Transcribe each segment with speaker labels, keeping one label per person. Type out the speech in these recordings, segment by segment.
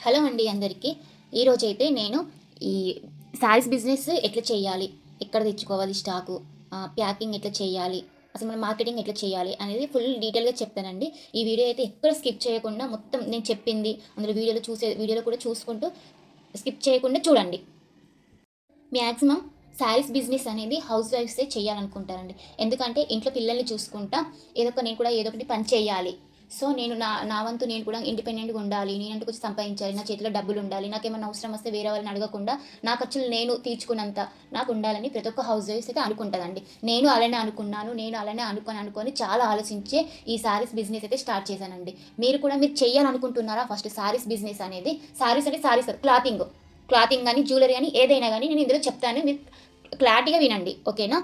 Speaker 1: Hello అండి అందరికీ. ఈరోజైతే నేను ఈ శారీస్ బిజినెస్ ఎట్లా చేయాలి, ఎక్కడ తెచ్చుకోవాలి స్టాకు, ప్యాకింగ్ ఎట్లా చేయాలి, అసలు మన మార్కెటింగ్ ఎట్లా చేయాలి అనేది ఫుల్ డీటెయిల్గా చెప్తానండి. ఈ వీడియో అయితే ఎక్కడ స్కిప్ చేయకుండా మొత్తం నేను చెప్పింది అందులో వీడియోలో కూడా చూసుకుంటూ స్కిప్ చేయకుండా చూడండి. మ్యాక్సిమం శారీస్ బిజినెస్ అనేది హౌస్ వైఫ్సే చేయాలనుకుంటారండి. ఎందుకంటే ఇంట్లో పిల్లల్ని చూసుకుంటా ఏదో ఒకటి పని చేయాలి. సో నేను నా వంతు నేను కూడా ఇండిపెండెంట్గా ఉండాలి, నేనంటూ కొంచెం సంపాదించాలి, నా చేతిలో డబ్బులు ఉండాలి, నాకేమన్నా అవసరం వస్తే వేరే వాళ్ళని అడగకుండా నా ఖర్చులు నేను తీర్చుకున్నంత నాకు ఉండాలని ప్రతి ఒక్క హౌస్ వైఫ్స్ అయితే అనుకుంటుందండి. నేను అలానే అనుకున్నాను, నేను అలానే అనుకొని చాలా ఆలోచించే ఈ శారీస్ బిజినెస్ అయితే స్టార్ట్ చేశానండి. మీరు చేయాలనుకుంటున్నారా? ఫస్ట్ శారీస్ బిజినెస్ అనేది, శారీస్ అంటే శారీస్ క్లాతింగ్ కానీ జ్యువెలరీ కానీ ఏదైనా కానీ నేను ఇందులో చెప్తాను, మీరు క్లారిటీగా వినండి, ఓకేనా?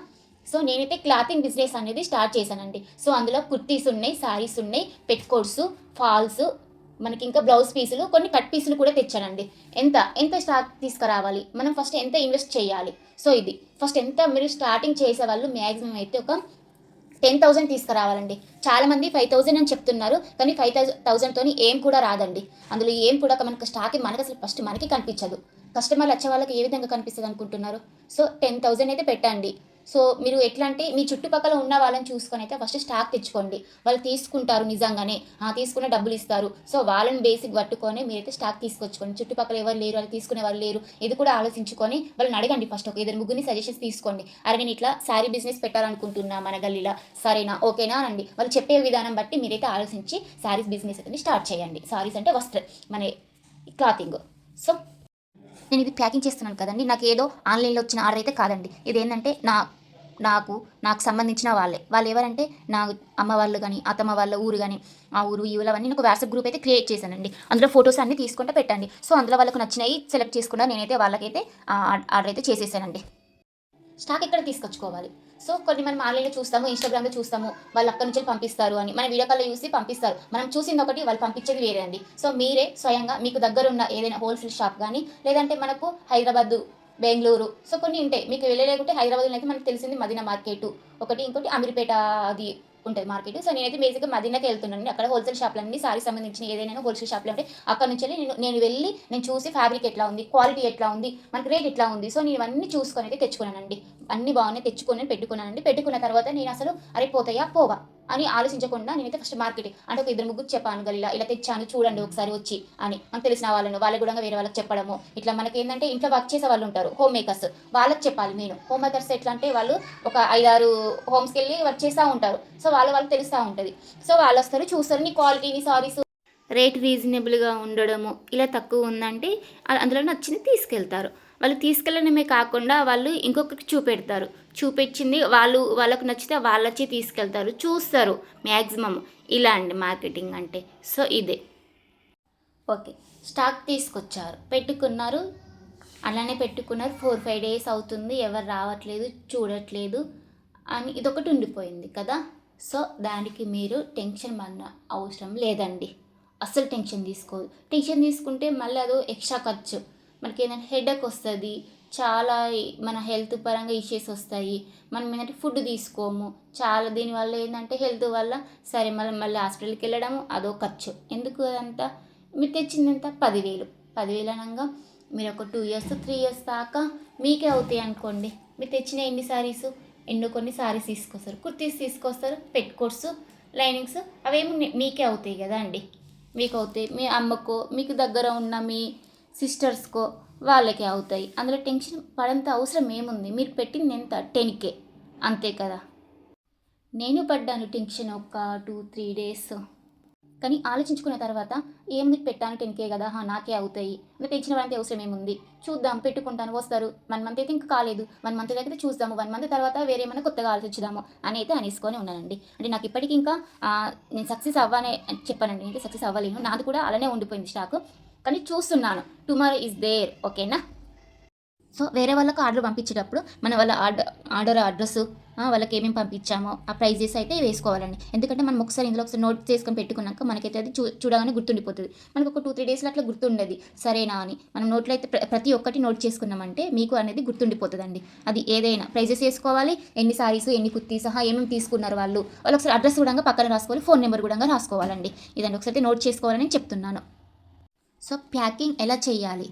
Speaker 1: సో నేనైతే క్లాతింగ్ బిజినెస్ అనేది స్టార్ట్ చేశానండి. సో అందులో కుర్తీస్ ఉన్నాయి, శారీస్ ఉన్నాయి, పెట్కోట్స్, ఫాల్స్, మనకి ఇంకా బ్లౌజ్ పీసులు, కొన్ని కట్ పీసులు కూడా తెచ్చానండి. ఎంత ఎంత స్టాక్ తీసుకురావాలి, మనం ఫస్ట్ ఎంత ఇన్వెస్ట్ చేయాలి? సో ఇది ఫస్ట్ ఎంత మీరు స్టార్టింగ్ చేసే వాళ్ళు మ్యాక్సిమం అయితే ఒక 10,000 తీసుకురావాలండి. చాలామంది 5,000 అని చెప్తున్నారు, కానీ 5,000తో ఏం కూడా రాదండి. అందులో ఏం కూడా మనకు స్టాక్ మనకు అసలు ఫస్ట్ మనకి కనిపించదు. కస్టమర్లు వచ్చే వాళ్ళకి ఏ విధంగా కనిపిస్తుంది అనుకుంటున్నారు? సో 10,000 అయితే పెట్టండి. సో మీరు ఎట్లా అంటే మీ చుట్టుపక్కల ఉన్న వాళ్ళని చూసుకొని అయితే ఫస్ట్ స్టాక్ తెచ్చుకోండి. వాళ్ళు తీసుకుంటారు నిజంగానే, తీసుకున్న డబ్బులు ఇస్తారు. సో వాళ్ళని బేసిక్ పట్టుకొని మీరైతే స్టాక్ తీసుకొచ్చుకోండి. చుట్టుపక్కల ఎవరు లేరు, వాళ్ళు తీసుకునే వాళ్ళు లేరు, ఇది కూడా ఆలోచించుకొని వాళ్ళని అడగండి. ఫస్ట్ ఒక ఇద్దరు ముగ్గురిని సజెషన్స్ తీసుకోండి. అరే నేను ఇట్లా శారీ బిజినెస్ పెట్టాలనుకుంటున్నా మన గల్లీలో, సరేనా, ఓకేనా అండి. వాళ్ళు చెప్పే విధానం బట్టి మీరైతే ఆలోచించి శారీస్ బిజినెస్ అయితే స్టార్ట్ చేయండి. శారీస్ అంటే మన క్లాతింగ్. సో నేను ఇది ప్యాకింగ్ చేస్తున్నాను కదండి, నాకు ఏదో ఆన్లైన్లో వచ్చిన ఆర్డర్ అయితే కాదండి. ఇది ఏంటంటే నాకు సంబంధించిన వాళ్ళు ఎవరంటే నా అమ్మ వాళ్ళు కానీ అత్తమ్మ వాళ్ళ ఊరు కానీ ఆ ఊరు ఈ ఊరు అవన్నీ నాకు వాట్సాప్ గ్రూప్ అయితే క్రియేట్ చేశానండి. అందులో ఫొటోస్ అన్నీ తీసుకుంటూ పెట్టండి. సో అందులో వాళ్ళకు నచ్చినవి సెలెక్ట్ చేసుకుంటా నేనైతే వాళ్ళకైతే ఆర్డర్ అయితే చేసేసానండి. స్టాక్ ఎక్కడ తీసుకొచ్చుకోవాలి? సో కొన్ని మనం ఆన్లైన్లో చూస్తాము, ఇన్స్టాగ్రామ్లో చూస్తాము, వాళ్ళు అక్కడి నుంచి పంపిస్తారు అని, మన వీడియో కాల్లో చూసి పంపిస్తారు. మనం చూసింది ఒకటి, వాళ్ళు పంపించేది వేరే అండి. సో మీరే స్వయంగా మీకు దగ్గర ఉన్న ఏదైనా హోల్సేల్ షాప్ కానీ, లేదంటే మనకు హైదరాబాద్, బెంగళూరు, సో కొన్ని ఉంటాయి. మీకు వెళ్ళలేకుంటే హైదరాబాద్లో అయితే మనకు తెలిసింది మదీనా మార్కెట్ ఒకటి, ఇంకోటి అమీర్పేట అది ఉంటుంది మార్కెట్. సో నేనైతే బేసిక్గా మదీనాకి వెళ్తున్నాను. అక్కడ హోల్సేల్ షాప్లన్నీ సారీ సంబంధించిన ఏదైనా హోల్సేల్ షాప్లు ఉంటాయి. అక్కడ నుంచి నేను వెళ్ళి నేను చూసి ఫ్యాబ్రిక్ ఎట్లా ఉంది, క్వాలిటీ ఎట్లా ఉంది, మనకి రేట్ ఎట్లా ఉంది, సో నేను ఇవన్నీ చూసుకొని అయితే తెచ్చుకున్నానండి. అన్ని బాగున్నాయి, తెచ్చుకొని పెట్టుకున్నానండి. పెట్టుకున్న తర్వాత నేను అసలు అరే పోతాయా పోవా అని ఆలోచించకుండా నేనైతే ఫస్ట్ మార్కెటింగ్ అంటే ఒక ఇద్దరు ముగ్గురు చెప్పాను, గల్లీలా ఇలా తెచ్చాను చూడండి ఒకసారి వచ్చి అని, మనకు తెలిసిన వాళ్ళకు కూడా వేరే వాళ్ళకి చెప్పడము. ఇట్లా మనకి ఏంటంటే ఇంట్లో వర్క్ చేసే వాళ్ళు ఉంటారు, హోమ్ మేకర్స్, వాళ్ళకి చెప్పాలి. నేను హోమ్ మేకర్స్ ఎట్లా అంటే వాళ్ళు ఒక 5-6 హోమ్స్కి వెళ్ళి వర్క్ చేస్తూ ఉంటారు. సో వాళ్ళు తెలుస్తూ ఉంటుంది. సో వాళ్ళు వస్తారు, చూస్తారు నీ క్వాలిటీని, సారీస్ రేట్ రీజనబుల్గా ఉండడము, ఇలా తక్కువ ఉందంటే అందులో నచ్చింది తీసుకెళ్తారు. వాళ్ళు తీసుకెళ్ళడమే కాకుండా వాళ్ళు ఇంకొకరికి చూపించింది వాళ్ళకు నచ్చితే వాళ్ళొచ్చి తీసుకెళ్తారు, చూస్తారు మ్యాక్సిమం. ఇలా అండి మార్కెటింగ్ అంటే. సో ఇదే. ఓకే, స్టాక్ తీసుకొచ్చారు, పెట్టుకున్నారు, అలానే పెట్టుకున్నారు. 4-5 డేస్ అవుతుంది, ఎవరు రావట్లేదు, చూడట్లేదు అని ఇదొకటి ఉండిపోయింది కదా. సో దానికి మీరు టెన్షన్ పడిన అవసరం లేదండి. అస్సలు టెన్షన్ తీసుకుంటే మళ్ళీ అదో ఎక్స్ట్రా ఖర్చు. మనకి ఏంటంటే హెడేక్ వస్తుంది, చాలా మన హెల్త్ పరంగా ఇష్యూస్ వస్తాయి. మనం ఏంటంటే ఫుడ్ తీసుకోము, చాలా దీనివల్ల ఏంటంటే హెల్త్ వల్ల సరే మళ్ళీ హాస్పిటల్కి వెళ్ళడము అదో ఖర్చు. ఎందుకు అదంతా? మీరు తెచ్చింది ఎంత? 10,000 అనగా మీరు ఒక 2 years 3 years దాకా మీకే అవుతాయి అనుకోండి. మీరు తెచ్చిన కొన్ని సారీస్ తీసుకొస్తారు, కుర్తీస్ తీసుకొస్తారు, పెట్టుకోట్స్, లైనింగ్స్, అవేమి మీకే అవుతాయి కదా అండి. మీకు అవుతాయి, మీ అమ్మకో మీకు దగ్గర ఉన్న మీ సిస్టర్స్కో వాళ్ళకే అవుతాయి. అందులో టెన్షన్ పడంత అవసరం ఏముంది? మీరు పెట్టింది ఎంత? 10K అంతే కదా. నేను పడ్డాను టెన్షన్ ఒక 2-3 డేస్, కానీ ఆలోచించుకున్న తర్వాత ఏముంది, పెట్టాను 10K కదా, నాకే అవుతాయి, ఇంకా తెచ్చిన వాళ్ళంటే అవసరం ఏముంది, చూద్దాం, పెట్టుకుంటాను, వస్తారు. 1 month అయితే ఇంకా కాలేదు, 1 month అయితే చూద్దాము, 1 month తర్వాత వేరేమైనా కొత్తగా ఆలోచించుదాము అని అయితే అనేసుకొని ఉన్నానండి. అంటే నాకు ఇప్పటికీ ఇంకా నేను సక్సెస్ అవ్వనే చెప్పానండి, అయితే సక్సెస్ అవ్వలేను, నాది కూడా అలానే ఉండిపోయింది స్టాకు, కానీ చూస్తున్నాను. టుమారో ఈజ్ దేర్, ఓకేనా. సో వేరే వాళ్ళకు ఆర్డర్ పంపించేటప్పుడు వాళ్ళ ఆర్డర్ అడ్రస్, వాళ్ళకి ఏమేమి పంపించామో ఆ ప్రైజెస్ అయితే వేసుకోవాలండి. ఎందుకంటే మనం ఒకసారి నోట్ చేసుకొని పెట్టుకున్నాక మనకైతే అది చూడగానే గుర్తుండిపోతుంది. మనకు ఒక 2-3 డేస్లో అట్లా గుర్తుండదు, సరేనా అని. మనం నోట్లో అయితే ప్రతి ఒక్కటి నోట్ చేసుకున్నామంటే మీకు అనేది గుర్తుండిపోతుందండి. అది ఏదైనా ప్రైజెస్ వేసుకోవాలి, ఎన్ని సారీస్, ఎన్ని కుర్తీస్, ఏమేమి తీసుకున్నారు వాళ్ళు ఒకసారి అడ్రస్ కూడా పక్కన రాసుకోవాలి, ఫోన్ నెంబర్ కూడా రాసుకోవాలండి. ఇదండి ఒకసారి నోట్ చేసుకోవాలని చెప్తున్నాను. సో ప్యాకింగ్ ఎలా చేయాలి,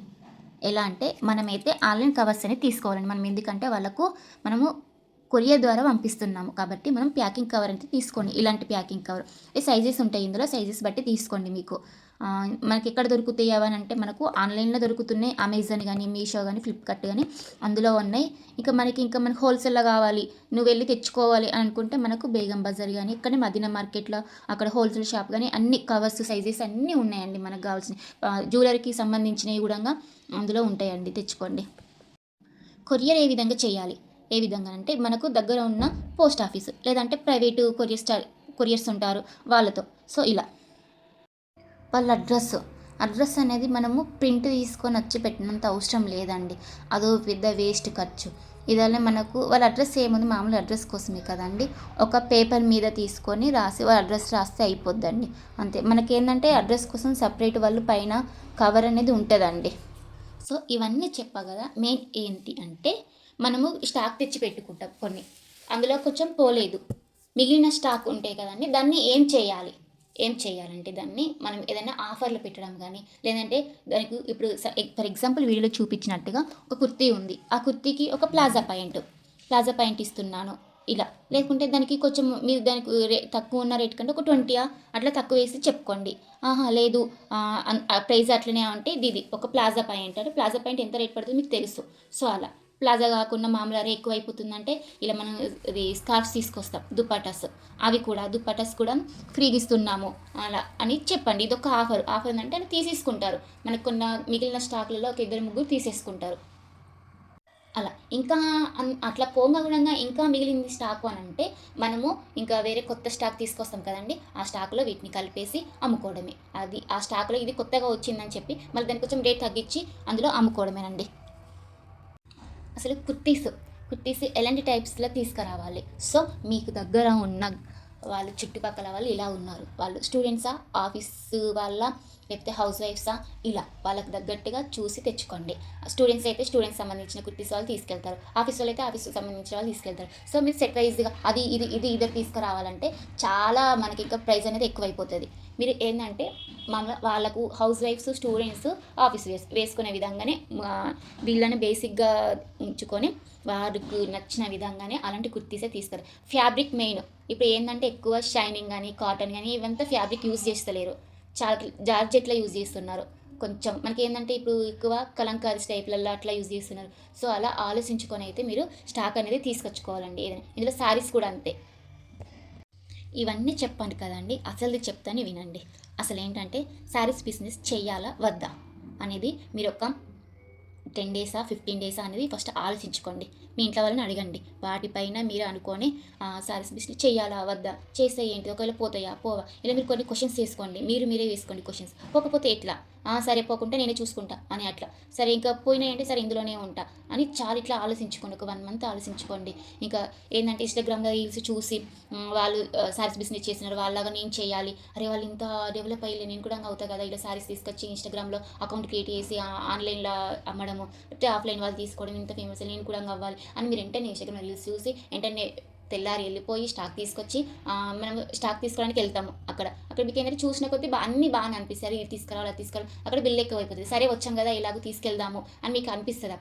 Speaker 1: ఎలా అంటే మనమైతే ఆన్లైన్ కవర్స్ అనేది తీసుకోవాలండి. మనం ఎందుకంటే వాళ్ళకు మనము కొరియర్ ద్వారా పంపిస్తున్నాము కాబట్టి మనం ప్యాకింగ్ కవర్ అయితే తీసుకోండి. ఇలాంటి ప్యాకింగ్ కవర్ సైజెస్ ఉంటాయి, ఇందులో సైజెస్ బట్టి తీసుకోండి. మీకు మనకి ఎక్కడ దొరుకుతాయి అవని అంటే మనకు ఆన్లైన్లో దొరుకుతున్నాయి, అమెజాన్ కానీ, మీషో కానీ, ఫ్లిప్కార్ట్ కానీ అందులో ఉన్నాయి. మనకి హోల్సేల్లో కావాలి, నువ్వు వెళ్ళి తెచ్చుకోవాలి అని అనుకుంటే మనకు బేగం బజార్ కానీ, ఇక్కడ మదీనా మార్కెట్లో అక్కడ హోల్సేల్ షాప్ కానీ అన్ని కవర్స్ సైజెస్ అన్నీ ఉన్నాయండి. మనకు కావాల్సిన జ్యువెలరీకి సంబంధించినవి కూడా అందులో ఉంటాయండి, తెచ్చుకోండి. కొరియర్ ఏ విధంగా చేయాలి, ఏ విధంగా అంటే మనకు దగ్గర ఉన్న పోస్ట్ ఆఫీస్ లేదంటే ప్రైవేటు కొరియర్స్ ఉంటారు వాళ్ళతో. సో ఇలా వాళ్ళ అడ్రస్ అనేది మనము ప్రింట్ తీసుకొని వచ్చి పెట్టినంత అవసరం లేదండి, అదో పెద్ద వేస్ట్ ఖర్చు. ఇదనే మనకు వాళ్ళ అడ్రస్ ఏముంది, మామూలు అడ్రస్ కోసమే కదండి. ఒక పేపర్ మీద తీసుకొని రాసి వాళ్ళ అడ్రస్ రాస్తే అయిపోద్దండి, అంతే. మనకేంటంటే అడ్రస్ కోసం సపరేట్ వాళ్ళు పైన కవర్ అనేది ఉంటుందండి. సో ఇవన్నీ చెప్పా కదా. మెయిన్ ఏంటి అంటే మనము స్టాక్ తెచ్చి పెట్టుకుంటాం కొన్ని, అందులో కొంచెం పోలేదు, మిగిలిన స్టాక్ ఉంటాయి కదండి, దాన్ని ఏం చేయాలంటే దాన్ని మనం ఏదైనా ఆఫర్లు పెట్టడం కానీ, లేదంటే దానికి ఇప్పుడు ఫర్ ఎగ్జాంపుల్ వీడియోలో చూపించినట్టుగా ఒక కుర్తీ ఉంది, ఆ కుర్తీకి ఒక ప్లాజా పాయింట్ ఇస్తున్నాను ఇలా. లేకుంటే దానికి కొంచెం మీరు దానికి తక్కువ ఉన్న రేట్ కంటే ఒక 20 అట్లా తక్కువ వేసి చెప్పుకోండి. లేదు ప్రైస్ అట్లనే అంటే ఇది ఒక ప్లాజా పాయింట్ ఎంత రేట్ పడుతుంది మీకు తెలుసు. సో అలా ప్లాజా కాకుండా మామూలు రేట్ ఎక్కువ అయిపోతుందంటే ఇలా మనం ఇది స్కార్ఫ్స్ తీసుకొస్తాం, దుప్పటాస్ కూడా ఫ్రీగా ఇస్తున్నాము అలా అని చెప్పండి. ఇది ఒక ఆఫర్ అంటే అని తీసేసుకుంటారు. మనకు కొన్న మిగిలిన స్టాక్లలో ఒక 2-3 తీసేసుకుంటారు అలా. ఇంకా అట్లా పోమగుణంగా ఇంకా మిగిలింది స్టాకు అని అంటే మనము ఇంకా వేరే కొత్త స్టాక్ తీసుకొస్తాం కదండి, ఆ స్టాక్లో వీటిని కలిపేసి అమ్ముకోవడమే. అది ఆ స్టాక్లో ఇది కొత్తగా వచ్చిందని చెప్పి మళ్ళీ దానికి కొంచెం రేట్ తగ్గించి అందులో అమ్ముకోవడమేనండి. అసలు కుర్తీస్ ఎలాంటి టైప్స్లో తీసుకురావాలి. సో మీకు దగ్గర ఉన్న వాళ్ళు చుట్టుపక్కల వాళ్ళు ఇలా ఉన్నారు, వాళ్ళు స్టూడెంట్సా, ఆఫీసు వాళ్ళ, లేకపోతే హౌస్ వైఫ్సా, ఇలా వాళ్ళకి తగ్గట్టుగా చూసి తెచ్చుకోండి. స్టూడెంట్స్ అయితే స్టూడెంట్స్ సంబంధించిన కుర్తీస్ వాళ్ళు తీసుకెళ్తారు, ఆఫీస్ వాళ్ళు అయితే ఆఫీస్కి సంబంధించిన వాళ్ళు తీసుకెళ్తారు. సో మీరు సెట్ వైజ్గా అది ఇది ఇద్దరు తీసుకురావాలంటే చాలా మనకి ఇంకా ప్రైస్ అనేది ఎక్కువైపోతుంది. మీరు ఏంటంటే వాళ్ళకు హౌస్ వైఫ్స్, స్టూడెంట్స్, ఆఫీస్ వేసుకునే విధంగానే వీళ్ళని బేసిక్గా ఉంచుకొని వారికి నచ్చిన విధంగానే అలాంటి కుర్తీసే తీసుకురా. Fabric main. ఇప్పుడు ఏంటంటే ఎక్కువ షైనింగ్ కానీ, కాటన్ కానీ ఇవంతా ఫ్యాబ్రిక్ యూజ్ చేస్తలేరు, చాలా జార్జెట్లో యూజ్ చేస్తున్నారు. కొంచెం మనకి ఏంటంటే ఇప్పుడు ఎక్కువ కలంకారీ టైప్లలో అట్లా యూజ్ చేస్తున్నారు. సో అలా ఆలోచించుకొని అయితే మీరు స్టాక్ అనేది తీసుకొచ్చుకోవాలండి. ఏదైనా ఇందులో శారీస్ కూడా అంతే. ఇవన్నీ చెప్పాను కదండి, అసలు చెప్తాను వినండి. అసలు ఏంటంటే శారీస్ బిజినెస్ చెయ్యాలా వద్దా అనేది మీరు ఒక 10 డేసా 15 డేసా అనేది ఫస్ట్ ఆలోచించుకోండి. మీ ఇంట్లో వాళ్ళని అడగండి, వాటిపైన మీరు అనుకొని శారీస్ బిజినెస్ చేయాలా వద్దా, చేస్తే ఏంటి, ఒకవేళ పోవా, ఇలా మీరు కొన్ని క్వశ్చన్స్ వేసుకోండి. మీరే వేసుకోండి క్వశ్చన్స్. పోకపోతే ఎట్లా, సరే పోకుంటే నేనే చూసుకుంటా అని అట్లా, సరే ఇంకా పోయినాయంటే సరే ఇందులోనే ఉంటా అని చాలా ఇట్లా ఆలోచించుకోండి. ఒక 1 మంత్ ఆలోచించుకోండి. ఇంకా ఏంటంటే ఇన్స్టాగ్రామ్లో రీల్స్ చూసి వాళ్ళు శారీస్ బిజినెస్ చేసినారు, వాళ్ళలాగా నేను చేయాలి, అరే వాళ్ళు ఇంత డెవలప్ అయ్యి నేను కూడా అవుతా కదా, ఇలా శారీస్ తీసుకొచ్చి ఇన్స్టాగ్రామ్లో అకౌంట్ క్రియేట్ చేసి ఆన్లైన్లో అమ్మడము, లేకపోతే ఆఫ్లైన్ వాళ్ళు తీసుకోవడం, ఇంత ఫేమస్ నేను కూడా అవ్వాలి అని మీరు వెంటనే ఇన్స్టాగ్రామ్ రీల్స్ చూసి వెంటనే తెల్లారి వెళ్ళిపోయి స్టాక్ తీసుకొచ్చి మనం స్టాక్ తీసుకోవడానికి వెళ్తాము. అక్కడ మీకు ఏంటంటే చూసిన కొద్దీ అన్నీ బాగా అనిపిస్తారు, ఇది తీసుకురావాలి అది తీసుకురావాలి, అక్కడ బిల్ ఎక్కువ అయిపోతుంది. సరే వచ్చాం కదా ఇలాగ తీసుకెళ్దాము అని మీకు అనిపిస్తుంది.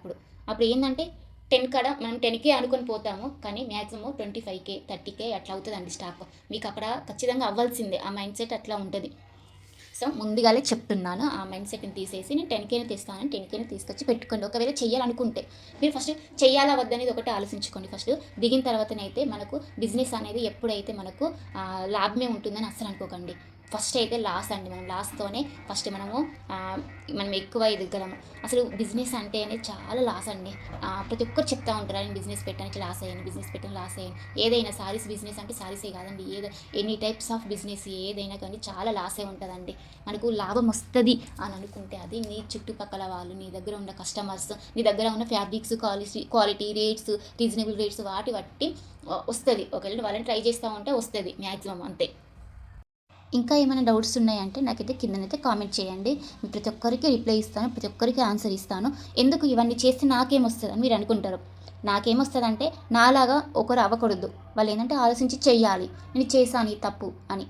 Speaker 1: అప్పుడు ఏంటంటే 10 కాడ మనం 10K అనుకొని పోతాము, కానీ మ్యాక్సిమం 25K 30K అట్లా అవుతుందండి స్టాక్. మీకు అక్కడ ఖచ్చితంగా అవ్వాల్సిందే, ఆ మైండ్ సెట్ అట్లా ఉంటుంది. సో ముందుగానే చెప్తున్నాను, ఆ మైండ్ సెట్ని తీసేసి నేను 10Kని తెస్తానని 10Kని తీసుకొచ్చి పెట్టుకోండి. ఒకవేళ చెయ్యాలనుకుంటే మీరు ఫస్ట్ చెయ్యాలా వద్దనేది ఒకటి ఆలోచించుకోండి. ఫస్ట్ దిగిన తర్వాతనైతే మనకు బిజినెస్ అనేది ఎప్పుడైతే మనకు లాభమే ఉంటుందని అస్సలు అనుకోకండి. ఫస్ట్ అయితే లాస్ అండి, మనం లాస్తోనే ఫస్ట్ మనం ఎక్కువ ఎదగలము. అసలు బిజినెస్ అంటేనే చాలా లాస్ అండి. ప్రతి ఒక్కరు చెప్తా ఉంటారు, నేను బిజినెస్ పెట్టడానికి లాస్ అయ్యాను. ఏదైనా సారీస్ బిజినెస్ అంటే సారీసే కాదండి, ఎనీ టైప్స్ ఆఫ్ బిజినెస్ ఏదైనా కానీ చాలా లాసే ఉంటుందండి. మనకు లాభం వస్తుంది అని అనుకుంటే అది నీ చుట్టుపక్కల వాళ్ళు, నీ దగ్గర ఉన్న కస్టమర్స్, నీ దగ్గర ఉన్న fabrics quality rates, reasonable rates వాటి బట్టి వస్తుంది. ఒకవేళ వాళ్ళని ట్రై చేస్తూ ఉంటే వస్తుంది మ్యాక్సిమం, అంతే. ఇంకా ఏమైనా డౌట్స్ ఉన్నాయంటే నాకైతే కిందనైతే కామెంట్ చేయండి. ప్రతి ఒక్కరికి రిప్లై ఇస్తాను, ప్రతి ఒక్కరికి ఆన్సర్ ఇస్తాను. ఎందుకు ఇవన్నీ చేస్తే నాకేమొస్తుంది అని మీరు అనుకుంటారు. నాకేమొస్తుందంటే నాలాగా ఒకరు అవ్వకూడదు. వాళ్ళు ఏంటంటే ఆలోచించి చెయ్యాలి, నేను చేశాను ఈ తప్పు అని.